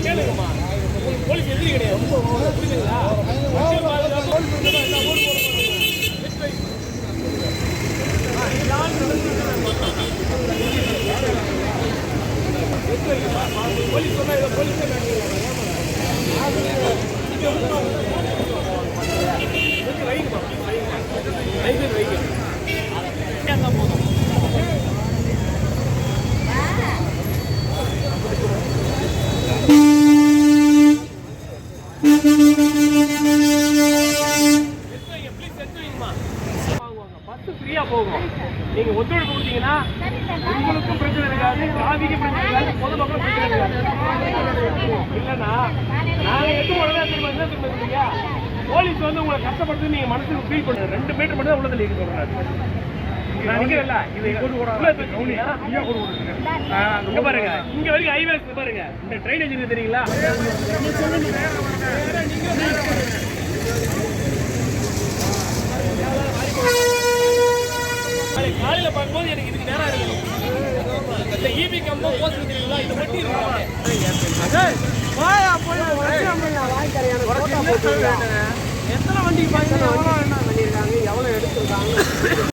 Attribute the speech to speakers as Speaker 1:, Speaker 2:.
Speaker 1: கேளுங்கம்மா. போலீஸ் எதிரி கிடையாது. புரியுதுங்களா? போலீஸ் சொன்னா போலீஸ் போதும். ஃப்ரீயா போகும். நீங்க ஒத்துழைப்பு கொடுத்தீங்கன்னா உங்களுக்கும் பிரச்சனை இருக்காது, டிராபிக்கும் பிரச்சனை இருக்காது, பொதுமக்களும் பிரச்சனை இருக்காது. இல்லைன்னா நாங்க எட்டு போலதான் போலீஸ் வந்து உங்களை கஷ்டப்படுத்து நீங்க மனசுக்கு ஃபீல் பண்ணுங்க. 2 மீட்டர் மட்டும் தான் உள்ளதில் இருக்கு சொல்றாரு. நான் நிக்கிறேன்ல, இது இங்க பாருங்க, இங்க வரைக்கும் ஹைவேஸ் பாருங்க. இந்த ட்ரைனேஜ் இருக்கு தெரியுங்களா? காலையில பார்க்கும்போது எனக்கு இதுக்கு நேரம் இருக்கணும். இந்த ஈபி கம்பம் போஸ்ட் தெரியுங்களா? இது மட்டும் எத்தனை வண்டிக்கு பாத்தீங்கன்னா எவ்வளவு எடுத்திருக்காங்க, எவ்வளவு எடுத்திருக்காங்க.